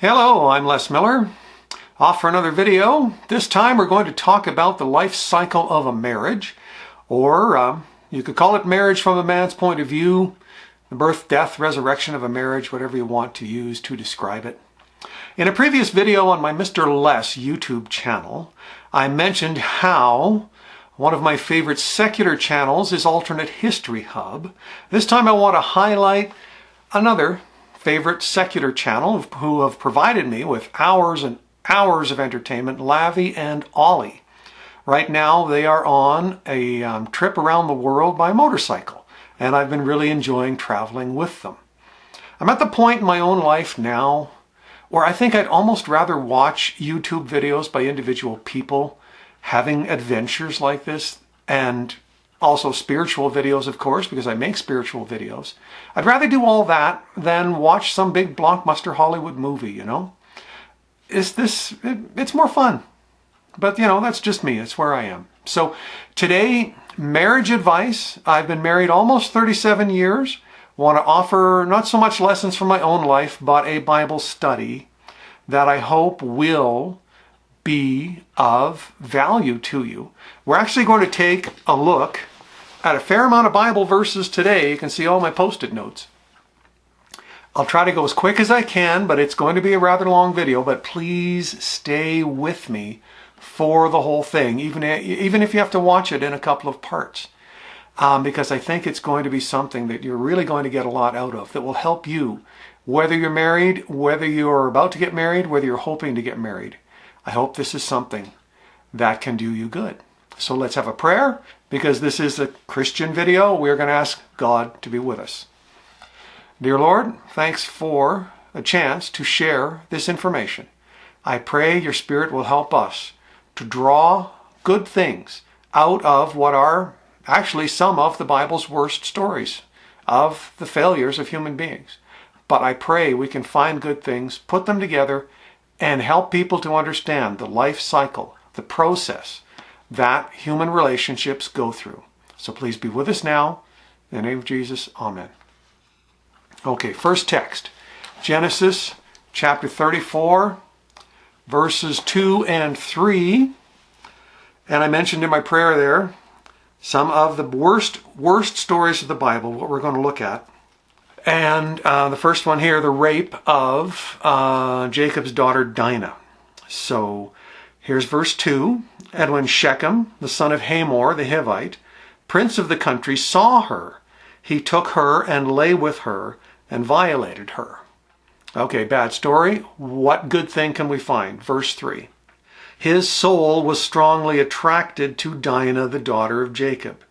Hello, I'm Les Miller, off for another video. This time we're going to talk about the life cycle of a marriage, or you could call it marriage from a man's point of view, the birth, death, resurrection of a marriage, whatever you want to use to describe it. In a previous video on my Mr. Les YouTube channel, I mentioned how one of my favorite secular channels is Alternate History Hub. This time I want to highlight another favorite secular channel who have provided me with hours and hours of entertainment, Lavi and Ollie. Right now they are on a trip around the world by motorcycle, and I've been really enjoying traveling with them. I'm at the point in my own life now where I think I'd almost rather watch YouTube videos by individual people having adventures like this, and also spiritual videos, of course, because I make spiritual videos. I'd rather do all that than watch some big blockbuster Hollywood movie, you know? It's more fun. But, you know, that's just me. It's where I am. So today, marriage advice. I've been married almost 37 years. Want to offer not so much lessons from my own life, but a Bible study that I hope will be of value to you. We're actually going to take a look at a fair amount of Bible verses today. You can see all my post-it notes. I'll try to go as quick as I can, but it's going to be a rather long video, but please stay with me for the whole thing, even if you have to watch it in a couple of parts, because I think it's going to be something that you're really going to get a lot out of, that will help you, whether you're married, whether you're about to get married, whether you're hoping to get married. I hope this is something that can do you good. So let's have a prayer, because this is a Christian video. We're going to ask God to be with us. Dear Lord, thanks for a chance to share this information. I pray your Spirit will help us to draw good things out of what are actually some of the Bible's worst stories of the failures of human beings. But I pray we can find good things, put them together, and help people to understand the life cycle, the process that human relationships go through. So please be with us now. In the name of Jesus, amen. Okay, first text, Genesis chapter 34, verses 2 and 3. And I mentioned in my prayer there some of the worst stories of the Bible, what we're going to look at. And the first one here, the rape of Jacob's daughter Dinah. So here's verse 2. And when Shechem, the son of Hamor the Hivite, prince of the country, saw her, he took her and lay with her and violated her. Okay, bad story. What good thing can we find? Verse 3. His soul was strongly attracted to Dinah, the daughter of Jacob,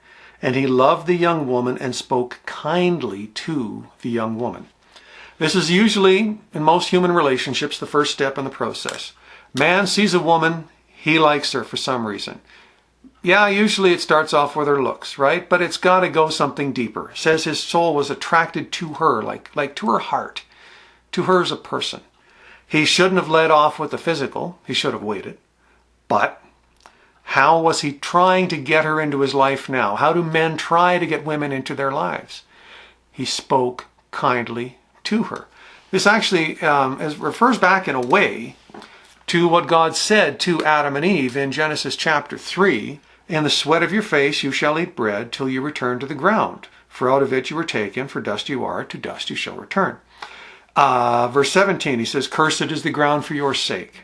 and he loved the young woman and spoke kindly to the young woman. This is usually, in most human relationships, the first step in the process. Man sees a woman, he likes her for some reason. Yeah, usually it starts off with her looks, right? But it's got to go something deeper. It says his soul was attracted to her, like to her heart, to her as a person. He shouldn't have led off with the physical. He should have waited. But how was he trying to get her into his life now? How do men try to get women into their lives? He spoke kindly to her. This actually refers back in a way to what God said to Adam and Eve in Genesis chapter 3. In the sweat of your face you shall eat bread till you return to the ground. For out of it you were taken, for dust you are, to dust you shall return. Verse 17, he says, cursed is the ground for your sake.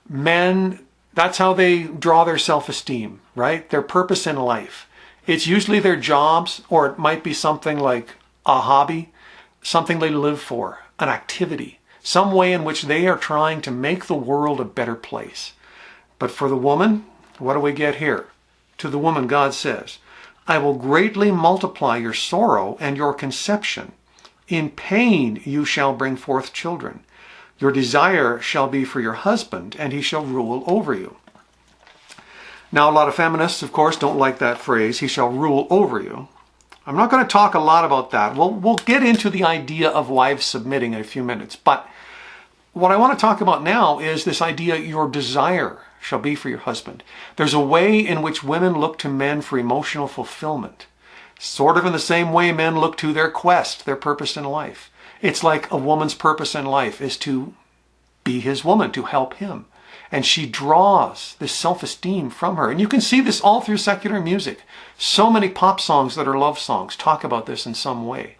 Men, that's how they draw their self-esteem, right? Their purpose in life. It's usually their jobs, or it might be something like a hobby, something they live for, an activity, some way in which they are trying to make the world a better place. But for the woman, what do we get here? To the woman, God says, I will greatly multiply your sorrow and your conception. In pain you shall bring forth children. Your desire shall be for your husband, and he shall rule over you. Now, a lot of feminists, of course, don't like that phrase, he shall rule over you. I'm not going to talk a lot about that. We'll get into the idea of wives submitting in a few minutes. But what I want to talk about now is this idea, your desire shall be for your husband. There's a way in which women look to men for emotional fulfillment. Sort of in the same way men look to their quest, their purpose in life. It's like a woman's purpose in life is to be his woman, to help him. And she draws this self-esteem from her. And you can see this all through secular music. So many pop songs that are love songs talk about this in some way.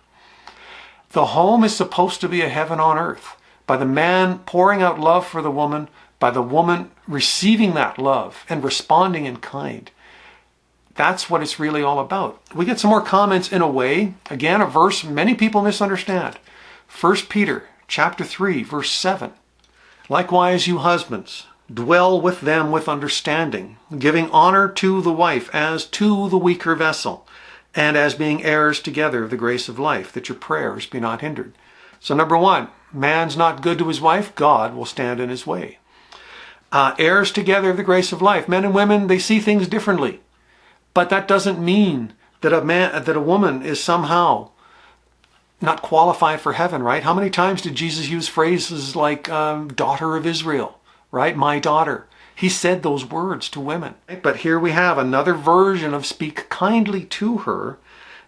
The home is supposed to be a heaven on earth, by the man pouring out love for the woman, by the woman receiving that love and responding in kind. That's what it's really all about. We get some more comments in a way. Again, a verse many people misunderstand. 1 Peter chapter 3, verse 7. Likewise, you husbands, dwell with them with understanding, giving honor to the wife as to the weaker vessel, and as being heirs together of the grace of life, that your prayers be not hindered. So number one, man's not good to his wife, God will stand in his way. Heirs together of the grace of life. Men and women, they see things differently. But that doesn't mean that a woman is somehow not qualified for heaven, right? How many times did Jesus use phrases like daughter of Israel, right? My daughter. He said those words to women. But here we have another version of speak kindly to her,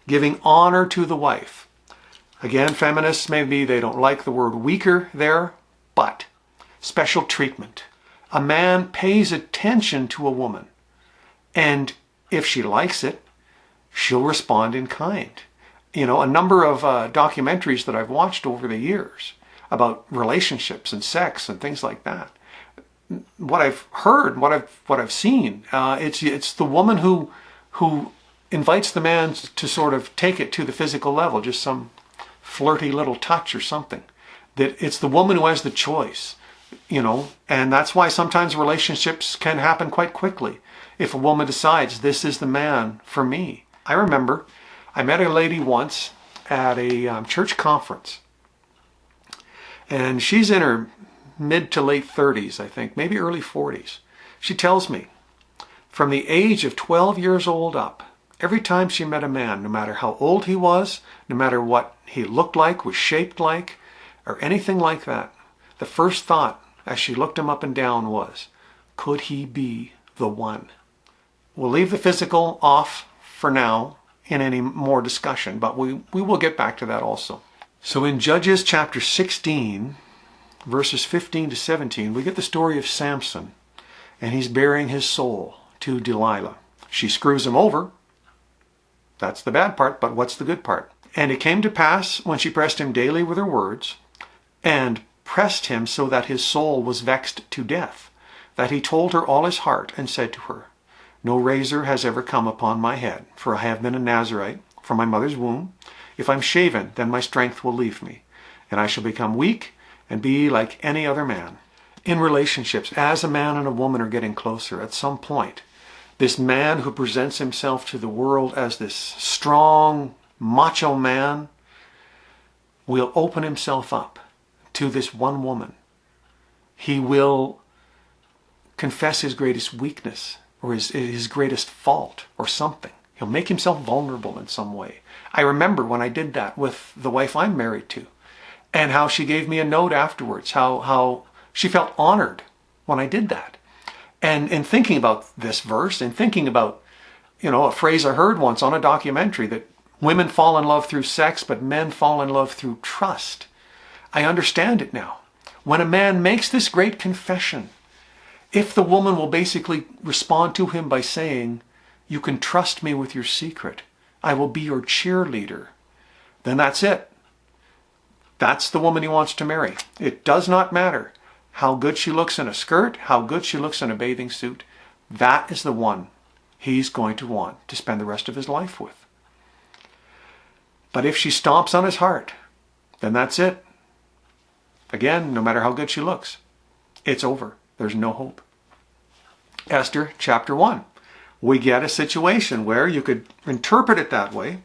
giving honor to the wife. Again, feminists, maybe they don't like the word weaker there, but special treatment. A man pays attention to a woman, and if she likes it, she'll respond in kind. You know, a number of documentaries that I've watched over the years about relationships and sex and things like that. What I've heard, what I've seen, it's the woman who invites the man to sort of take it to the physical level, just some flirty little touch or something. That it's the woman who has the choice, you know, and that's why sometimes relationships can happen quite quickly. If a woman decides this is the man for me. I remember I met a lady once at a church conference, and she's in her mid to late 30s, I think, maybe early 40s. She tells me, from the age of 12 years old up, every time she met a man, no matter how old he was, no matter what he looked like, was shaped like, or anything like that, the first thought as she looked him up and down was, could he be the one? We'll leave the physical off for now in any more discussion, but we will get back to that also. So in Judges chapter 16, verses 15 to 17, we get the story of Samson, and he's bearing his soul to Delilah. She screws him over. That's the bad part, but what's the good part? And it came to pass, when she pressed him daily with her words, and pressed him so that his soul was vexed to death, that he told her all his heart, and said to her, no razor has ever come upon my head, for I have been a Nazarite from my mother's womb. If I'm shaven, then my strength will leave me, and I shall become weak and be like any other man. In relationships, as a man and a woman are getting closer, at some point, this man who presents himself to the world as this strong, macho man will open himself up to this one woman. He will confess his greatest weakness or his greatest fault or something. He'll make himself vulnerable in some way. I remember when I did that with the wife I'm married to, and how she gave me a note afterwards, how she felt honored when I did that. And in thinking about this verse, and thinking about, you know, a phrase I heard once on a documentary, that women fall in love through sex, but men fall in love through trust. I understand it now. When a man makes this great confession, if the woman will basically respond to him by saying, you can trust me with your secret, I will be your cheerleader, then that's it. That's the woman he wants to marry. It does not matter how good she looks in a skirt, how good she looks in a bathing suit. That is the one he's going to want to spend the rest of his life with. But if she stomps on his heart, then that's it. Again, no matter how good she looks, it's over. There's no hope. Esther chapter 1. We get a situation where you could interpret it that way,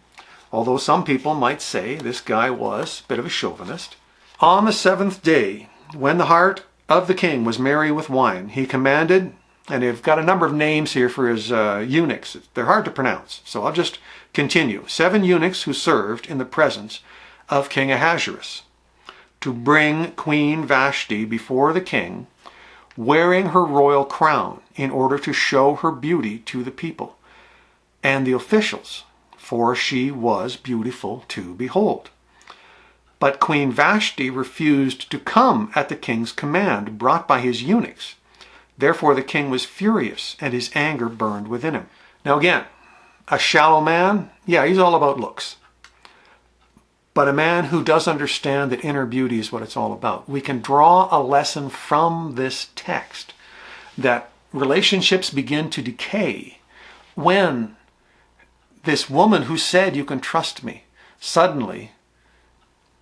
although some people might say this guy was a bit of a chauvinist. On the 7th day, when the heart of the king was merry with wine, he commanded, and they've got a number of names here for his eunuchs. They're hard to pronounce, so I'll just continue. 7 eunuchs who served in the presence of King Ahasuerus to bring Queen Vashti before the king, wearing her royal crown in order to show her beauty to the people and the officials, for she was beautiful to behold. But Queen Vashti refused to come at the king's command, brought by his eunuchs. Therefore the king was furious, and his anger burned within him. Now again, a shallow man, yeah, he's all about looks. But a man who does understand that inner beauty is what it's all about. We can draw a lesson from this text that relationships begin to decay when this woman who said, "You can trust me," suddenly,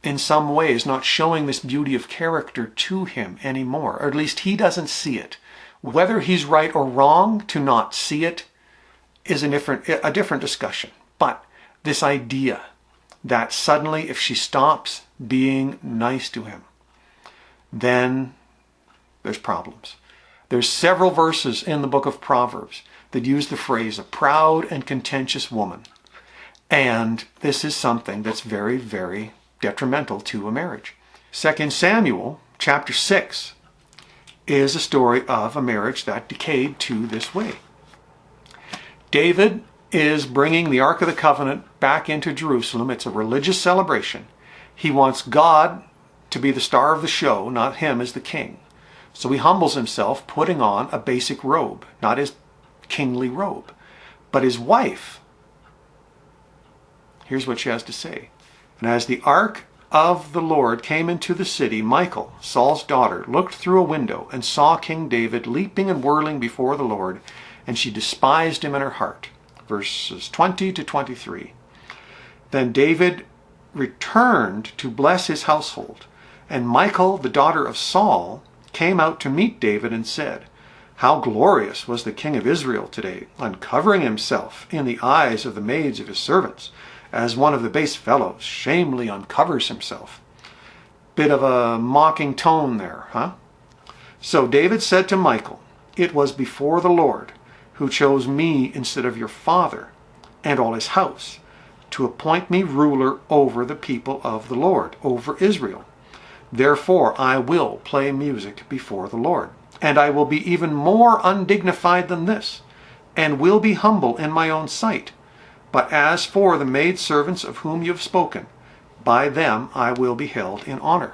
in some ways, not showing this beauty of character to him anymore, or at least he doesn't see it. Whether he's right or wrong to not see it is a different discussion. But this idea that suddenly if she stops being nice to him, then there's problems. There's several verses in the book of Proverbs that use the phrase a proud and contentious woman. And this is something that's very, very detrimental to a marriage. 2 Samuel chapter 6 is a story of a marriage that decayed to this way. David is bringing the Ark of the Covenant back into Jerusalem. It's a religious celebration. He wants God to be the star of the show, not him as the king. So he humbles himself, putting on a basic robe, not his kingly robe. But his wife, here's what she has to say. And as the ark of the Lord came into the city, Michal, Saul's daughter, looked through a window and saw King David leaping and whirling before the Lord, and she despised him in her heart. Verses 20 to 23. Then David returned to bless his household, and Michal, the daughter of Saul, came out to meet David and said, "How glorious was the king of Israel today, uncovering himself in the eyes of the maids of his servants, as one of the base fellows shamefully uncovers himself." Bit of a mocking tone there, huh? So David said to Michal, "It was before the Lord who chose me instead of your father and all his house, to appoint me ruler over the people of the Lord, over Israel. Therefore I will play music before the Lord, and I will be even more undignified than this, and will be humble in my own sight. But as for the maidservants of whom you have spoken, by them I will be held in honor."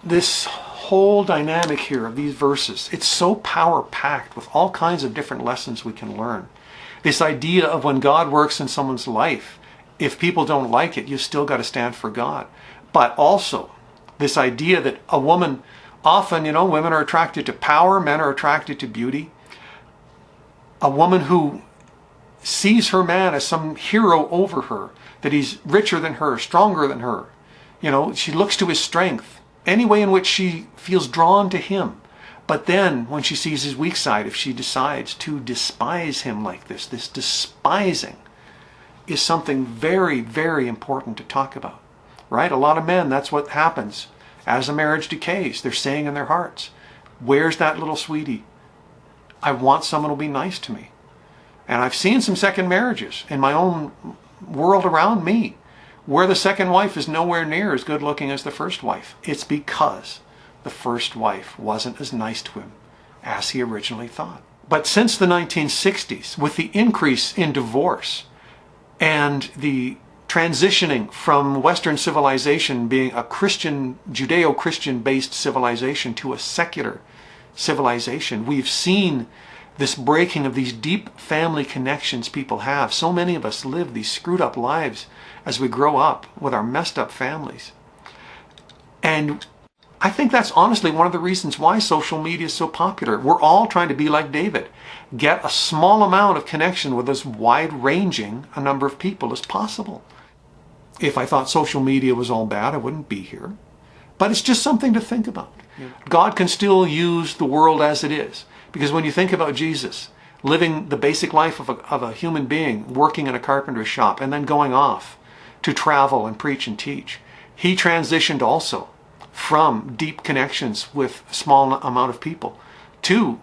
This whole dynamic here of these verses, it's so power-packed with all kinds of different lessons we can learn. This idea of when God works in someone's life, if people don't like it, you still got to stand for God. But also this idea that a woman, often, women are attracted to power, men are attracted to beauty. A woman who sees her man as some hero over her, that he's richer than her, stronger than her. She looks to his strength, any way in which she feels drawn to him. But then when she sees his weak side, if she decides to despise him like this despising is something very, very important to talk about, right? A lot of men, that's what happens as a marriage decays. They're saying in their hearts, "Where's that little sweetie? I want someone who'll be nice to me." And I've seen some second marriages in my own world around me where the second wife is nowhere near as good looking as the first wife. It's because the first wife wasn't as nice to him as he originally thought. But since the 1960s, with the increase in divorce and the transitioning from Western civilization being a Christian, Judeo-Christian based civilization to a secular civilization, we've seen this breaking of these deep family connections people have. So many of us live these screwed up lives as we grow up with our messed up families. And I think that's honestly one of the reasons why social media is so popular. We're all trying to be like David. Get a small amount of connection with as wide-ranging a number of people as possible. If I thought social media was all bad, I wouldn't be here. But it's just something to think about. Yeah. God can still use the world as it is. Because when you think about Jesus, living the basic life of a human being, working in a carpenter's shop, and then going off to travel and preach and teach, he transitioned also from deep connections with a small amount of people to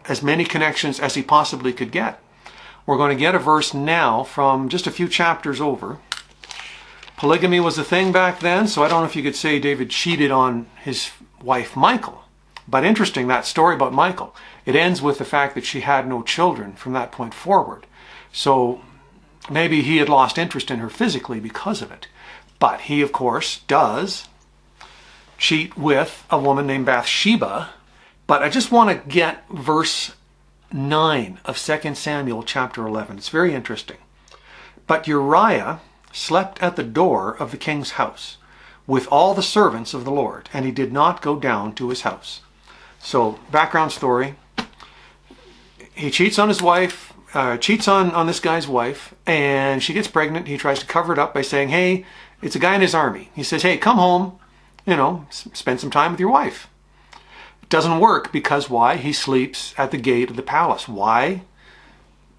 as many connections as he possibly could get. We're going to get a verse now from just a few chapters over. Polygamy was a thing back then, so I don't know if you could say David cheated on his wife Michal. But interesting, that story about Michal. It ends with the fact that she had no children from that point forward. So maybe he had lost interest in her physically because of it. But he, of course, does cheat with a woman named Bathsheba. But I just want to get verse 9 of 2 Samuel chapter 11. It's very interesting. But Uriah slept at the door of the king's house with all the servants of the Lord, and he did not go down to his house. So, background story. He cheats on his wife, cheats on this guy's wife, and she gets pregnant. He tries to cover it up by saying, hey, it's a guy in his army. He says, hey, come home, spend some time with your wife. It doesn't work because why? He sleeps at the gate of the palace. Why?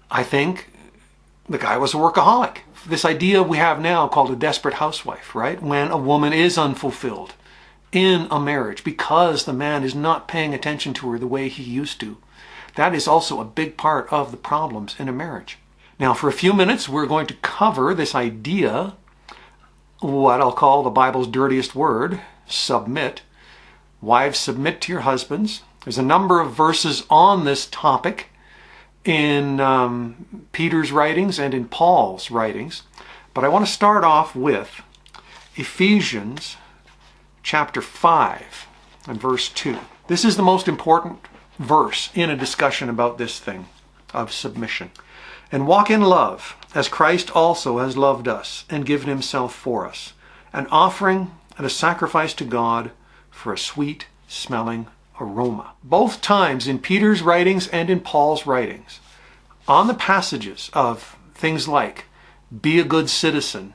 I think the guy was a workaholic. This idea we have now called a desperate housewife, right? When a woman is unfulfilled in a marriage because the man is not paying attention to her the way he used to. That is also a big part of the problems in a marriage. Now, for a few minutes, we're going to cover this idea, what I'll call the Bible's dirtiest word, submit. Wives, submit to your husbands. There's a number of verses on this topic in Peter's writings and in Paul's writings. But I want to start off with Ephesians chapter 5 and verse 2. This is the most important verse in a discussion about this thing of submission. And walk in love, as Christ also has loved us and given himself for us, an offering and a sacrifice to God for a sweet-smelling aroma. Both times in Peter's writings and in Paul's writings, on the passages of things like, be a good citizen,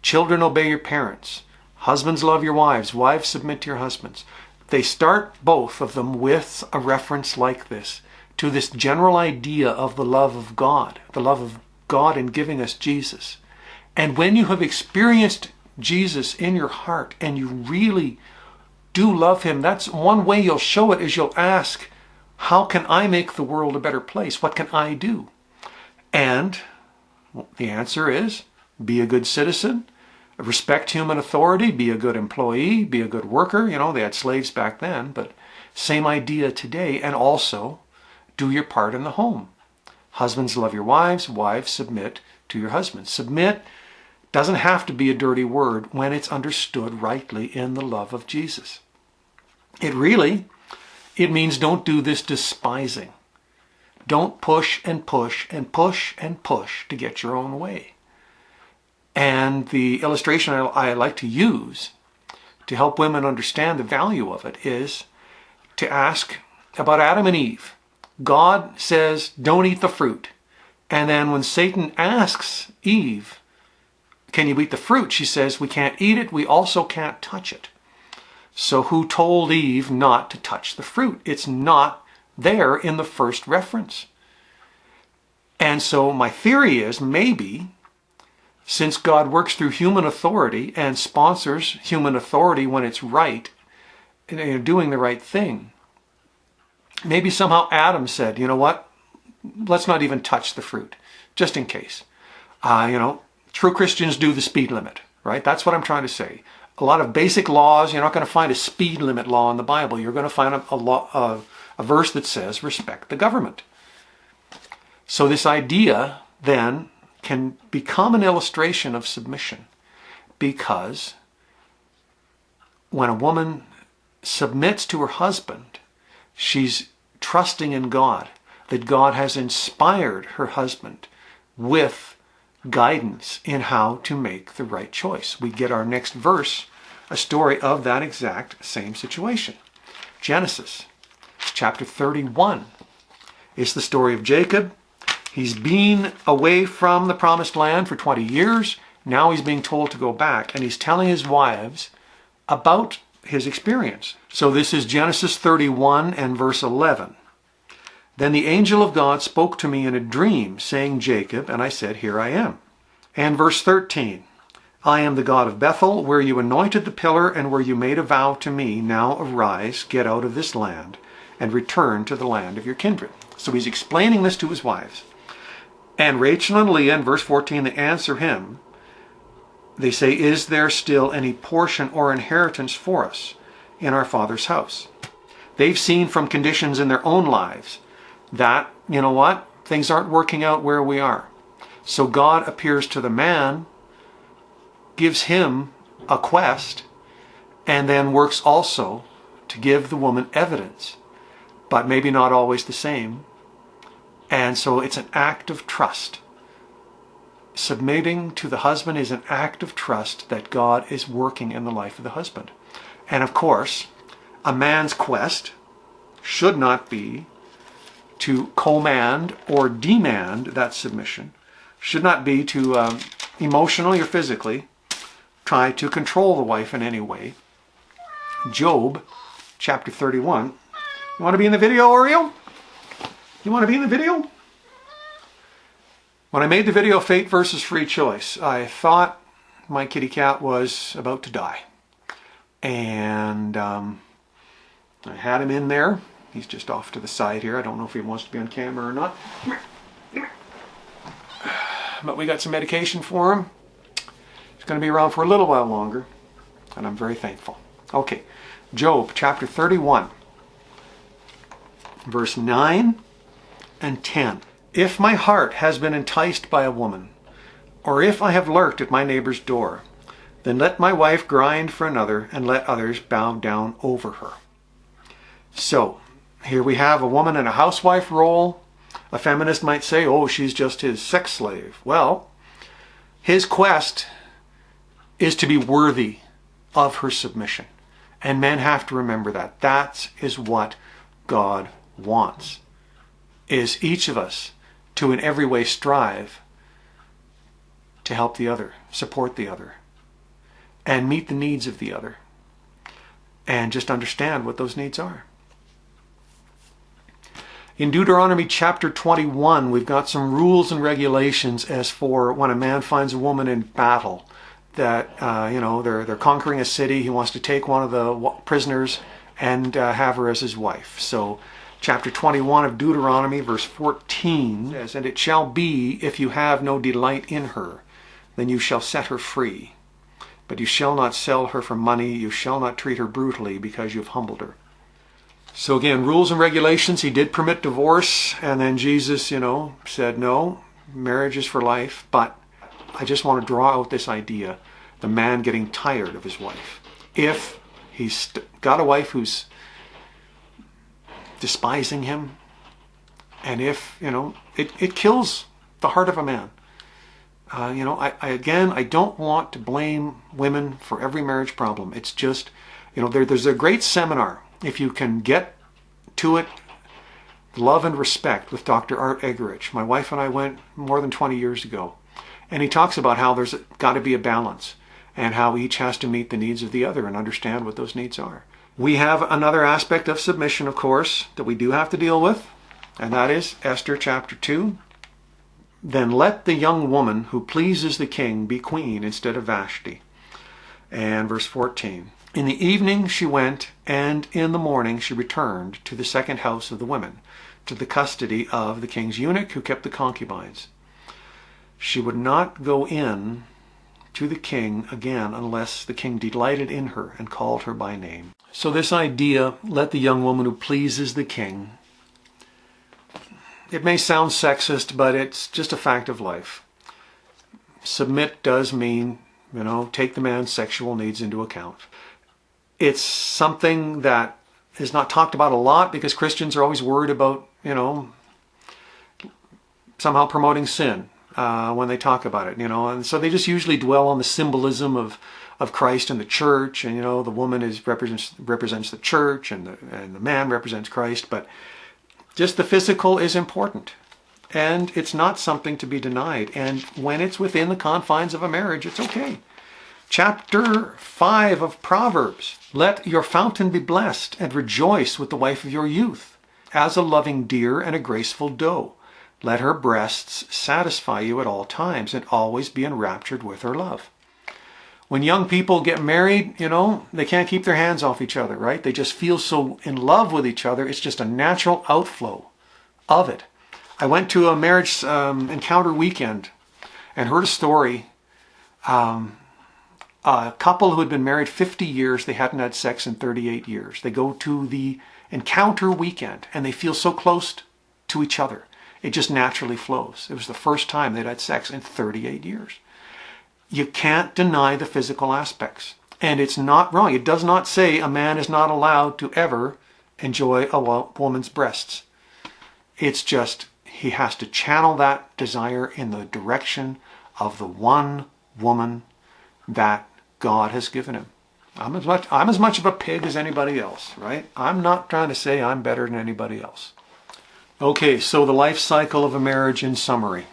children obey your parents, husbands love your wives, wives submit to your husbands, they start both of them with a reference like this, to this general idea of the love of God in giving us Jesus. And when you have experienced Jesus in your heart and you really do love him, that's one way you'll show it, is you'll ask, how can I make the world a better place? What can I do? And the answer is, be a good citizen, respect human authority, be a good employee, be a good worker. They had slaves back then, but same idea today. And also, do your part in the home. Husbands, love your wives. Wives, submit to your husbands. Submit doesn't have to be a dirty word when it's understood rightly in the love of Jesus. It means don't do this despising. Don't push and push and push and push to get your own way. And the illustration I like to use to help women understand the value of it is to ask about Adam and Eve. God says, don't eat the fruit. And then when Satan asks Eve, can you eat the fruit? She says, we can't eat it. We also can't touch it. So who told Eve not to touch the fruit? It's not there in the first reference. And so my theory is maybe, since God works through human authority and sponsors human authority when it's right, and doing the right thing, maybe somehow Adam said, you know what, let's not even touch the fruit, just in case. True Christians do the speed limit, right? That's what I'm trying to say. A lot of basic laws, you're not going to find a speed limit law in the Bible. You're going to find a verse that says, respect the government. So this idea then can become an illustration of submission, because when a woman submits to her husband, she's trusting in God, that God has inspired her husband with guidance in how to make the right choice. We get our next verse, a story of that exact same situation. Genesis chapter 31 is the story of Jacob. He's been away from the promised land for 20 years. Now he's being told to go back, and he's telling his wives about his experience. So this is Genesis 31 and verse 11. Then the angel of God spoke to me in a dream, saying, Jacob, and I said, here I am. And verse 13, I am the God of Bethel, where you anointed the pillar and where you made a vow to me. Now arise, get out of this land, and return to the land of your kindred. So he's explaining this to his wives. And Rachel and Leah, in verse 14, they answer him. They say, is there still any portion or inheritance for us in our father's house? They've seen from conditions in their own lives that, things aren't working out where we are. So God appears to the man gives him a quest and then works also to give the woman evidence, but maybe not always the same. And so it's an act of trust. Submitting to the husband is an act of trust that God is working in the life of the husband. And of course, a man's quest should not be to command or demand that submission, should not be to emotionally or physically try to control the wife in any way. Job chapter 31. You want to be in the video, Oreo? You want to be in the video? When I made the video Fate versus Free Choice, I thought my kitty cat was about to die. And I had him in there. He's just off to the side here. I don't know if he wants to be on camera or not. Come here. Come here. But we got some medication for him. He's going to be around for a little while longer, and I'm very thankful. Okay, Job chapter 31, verse 9 and 10. If my heart has been enticed by a woman, or if I have lurked at my neighbor's door, then let my wife grind for another, and let others bow down over her. So, here we have a woman in a housewife role. A feminist might say, oh, she's just his sex slave. Well, his quest is to be worthy of her submission. And men have to remember that. That is what God wants, is each of us to in every way strive to help the other, support the other, and meet the needs of the other, and just understand what those needs are. In Deuteronomy chapter 21, we've got some rules and regulations as for when a man finds a woman in battle, that they're conquering a city. He wants to take one of the prisoners and have her as his wife. So chapter 21 of Deuteronomy, verse 14 says, and it shall be, if you have no delight in her, then you shall set her free. But you shall not sell her for money. You shall not treat her brutally, because you've humbled her. So again, rules and regulations. He did permit divorce, and then Jesus, said no, marriage is for life. But I just want to draw out this idea, the man getting tired of his wife. If he's got a wife who's despising him, and if, it kills the heart of a man. I don't want to blame women for every marriage problem. It's just, there's a great seminar, if you can get to it, Love and Respect, with Dr. Art Egerich. My wife and I went more than 20 years ago. And he talks about how there's got to be a balance, and how each has to meet the needs of the other and understand what those needs are. We have another aspect of submission, of course, that we do have to deal with, and that is Esther chapter 2. Then let the young woman who pleases the king be queen instead of Vashti. And verse 14. In the evening she went, and in the morning she returned to the second house of the women, to the custody of the king's eunuch who kept the concubines. She would not go in to the king again unless the king delighted in her and called her by name. So this idea, let the young woman who pleases the king, it may sound sexist, but it's just a fact of life. Submit does mean, take the man's sexual needs into account. It's something that is not talked about a lot because Christians are always worried about, somehow promoting sin when they talk about it, and so they just usually dwell on the symbolism of Christ and the church, and the woman represents the church, and the man represents Christ, but just the physical is important, and it's not something to be denied, and when it's within the confines of a marriage, it's okay. Chapter 5 of Proverbs. Let your fountain be blessed, and rejoice with the wife of your youth, as a loving deer and a graceful doe. Let her breasts satisfy you at all times, and always be enraptured with her love. When young people get married, they can't keep their hands off each other, right? They just feel so in love with each other. It's just a natural outflow of it. I went to a marriage encounter weekend and heard a story. A couple who had been married 50 years, they hadn't had sex in 38 years. They go to the encounter weekend and they feel so close to each other. It just naturally flows. It was the first time they'd had sex in 38 years. you can't deny the physical aspects. And it's not wrong. It does not say a man is not allowed to ever enjoy a woman's breasts. It's just he has to channel that desire in the direction of the one woman that God has given him. I'm as much of a pig as anybody else, right? I'm not trying to say I'm better than anybody else. Okay, so the life cycle of a marriage in summary.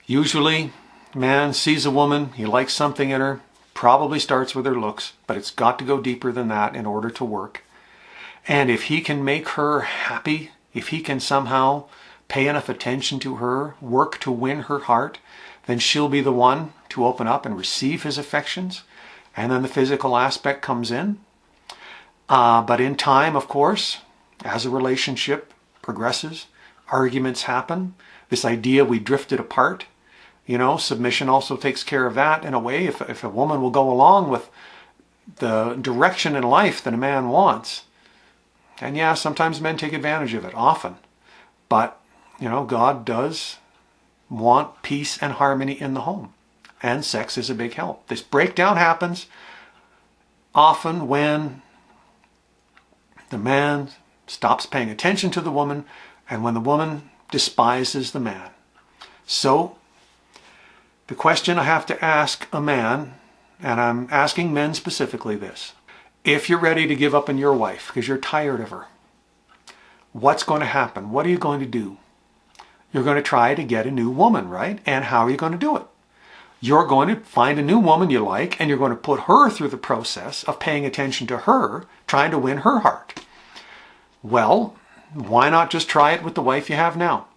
Usually, man sees a woman, he likes something in her, probably starts with her looks, but it's got to go deeper than that in order to work. And if he can make her happy, if he can somehow pay enough attention to her, work to win her heart, then she'll be the one to open up and receive his affections. And then the physical aspect comes in. But in time, of course, as a relationship progresses, arguments happen. This idea we drifted apart. Submission also takes care of that in a way. If a woman will go along with the direction in life that a man wants, and yeah, sometimes men take advantage of it, often. But, God does want peace and harmony in the home. And sex is a big help. This breakdown happens often when the man stops paying attention to the woman and when the woman despises the man. So, the question I have to ask a man, and I'm asking men specifically this: if you're ready to give up on your wife because you're tired of her, what's going to happen? What are you going to do? You're going to try to get a new woman, right? And how are you going to do it? You're going to find a new woman you like, and you're going to put her through the process of paying attention to her, trying to win her heart. Well, why not just try it with the wife you have now?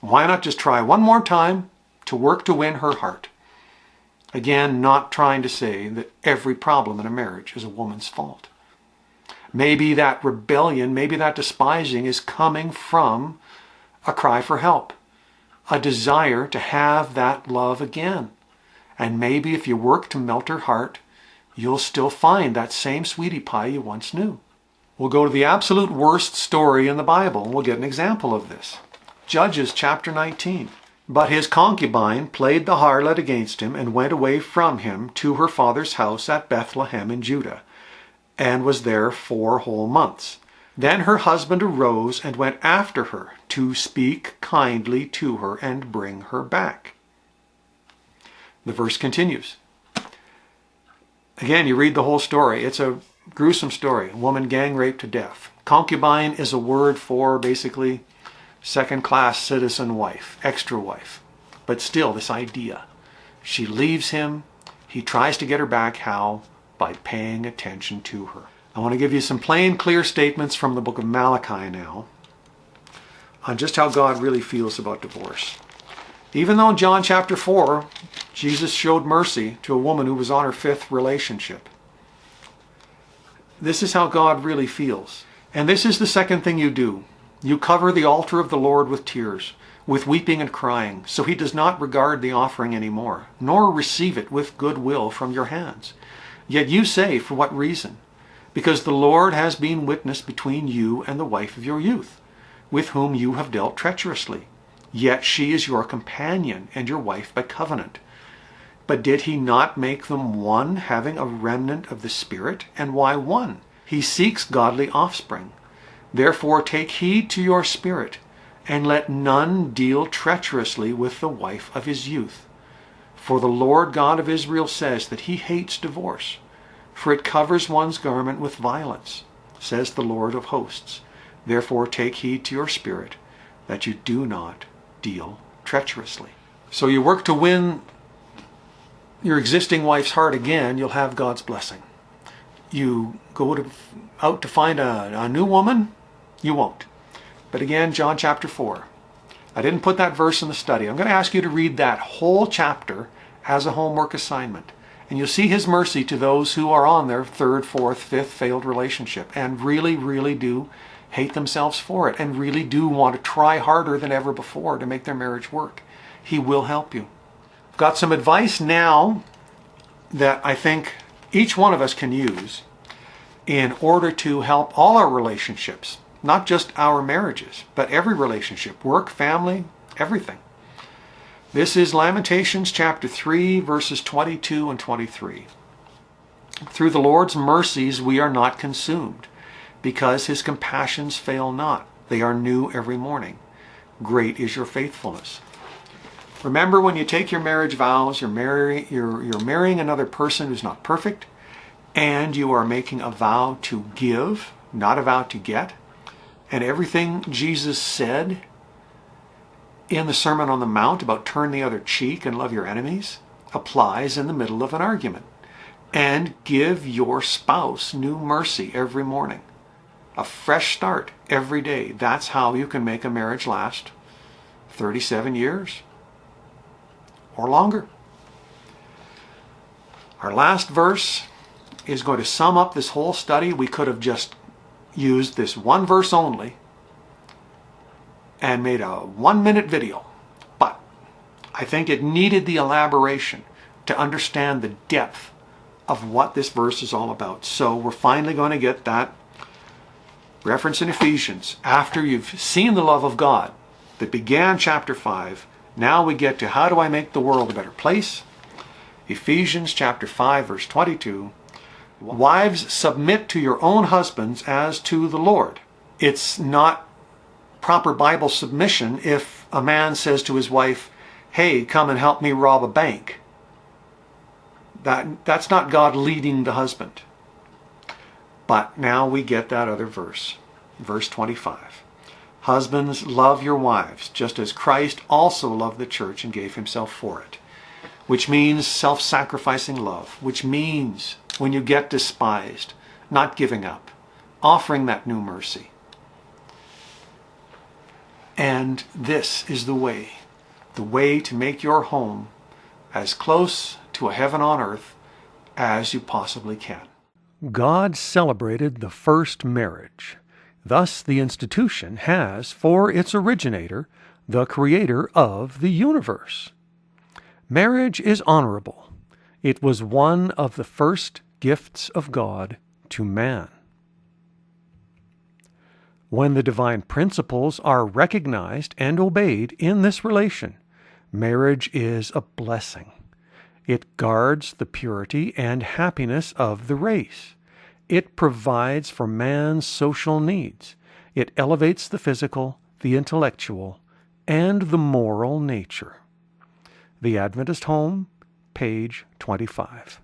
Why not just try one more time to work to win her heart? Again, not trying to say that every problem in a marriage is a woman's fault. Maybe that rebellion, maybe that despising is coming from a cry for help, a desire to have that love again. And maybe if you work to melt her heart, you'll still find that same sweetie pie you once knew. We'll go to the absolute worst story in the Bible, and we'll get an example of this. Judges chapter 19. But his concubine played the harlot against him and went away from him to her father's house at Bethlehem in Judah, and was there 4 whole months. Then her husband arose and went after her to speak kindly to her and bring her back. The verse continues. Again, you read the whole story. It's a gruesome story. A woman gang raped to death. Concubine is a word for basically second-class citizen wife, extra wife. But still, this idea. She leaves him. He tries to get her back. How? By paying attention to her. I want to give you some plain, clear statements from the book of Malachi now on just how God really feels about divorce. Even though in John chapter 4, Jesus showed mercy to a woman who was on her 5th relationship. This is how God really feels. And this is the second thing you do. You cover the altar of the Lord with tears, with weeping and crying, so he does not regard the offering anymore, nor receive it with good will from your hands. Yet you say, for what reason? Because the Lord has been witness between you and the wife of your youth, with whom you have dealt treacherously. Yet she is your companion and your wife by covenant. But did he not make them one, having a remnant of the Spirit? And why one? He seeks godly offspring. Therefore take heed to your spirit, and let none deal treacherously with the wife of his youth. For the Lord God of Israel says that he hates divorce, for it covers one's garment with violence, says the Lord of hosts. Therefore take heed to your spirit, that you do not deal treacherously. So you work to win your existing wife's heart again, you'll have God's blessing. You go out to find a new woman, you won't. But again, John chapter 4. I didn't put that verse in the study. I'm going to ask you to read that whole chapter as a homework assignment. And you'll see his mercy to those who are on their 3rd, 4th, 5th failed relationship and really, really do hate themselves for it and really do want to try harder than ever before to make their marriage work. He will help you. I've got some advice now that I think each one of us can use in order to help all our relationships, not just our marriages, but every relationship, work, family, everything. This is Lamentations chapter 3, verses 22 and 23. Through the Lord's mercies we are not consumed, because his compassions fail not. They are new every morning. Great is your faithfulness. Remember, when you take your marriage vows, you're marrying another person who's not perfect, and you are making a vow to give, not a vow to get. And everything Jesus said in the Sermon on the Mount about turn the other cheek and love your enemies applies in the middle of an argument. And give your spouse new mercy every morning. A fresh start every day. That's how you can make a marriage last 37 years or longer. Our last verse is going to sum up this whole study. We could have just used this one verse only and made a 1-minute video, but I think it needed the elaboration to understand the depth of what this verse is all about. So we're finally going to get that reference in Ephesians. After you've seen the love of God that began chapter 5, now we get to how do I make the world a better place? Ephesians chapter 5, verse 22. Wives, submit to your own husbands as to the Lord. It's not proper Bible submission if a man says to his wife, hey, come and help me rob a bank. That's not God leading the husband. But now we get that other verse, verse 25. Husbands, love your wives, just as Christ also loved the church and gave himself for it. Which means self-sacrificing love. Which means when you get despised, not giving up, offering that new mercy. And this is the way to make your home as close to a heaven on earth as you possibly can. God celebrated the first marriage. Thus, the institution has for its originator the creator of the universe. Marriage is honorable. It was one of the first gifts of God to man. When the divine principles are recognized and obeyed in this relation, marriage is a blessing. It guards the purity and happiness of the race. It provides for man's social needs. It elevates the physical, the intellectual, and the moral nature. The Adventist Home, page 25.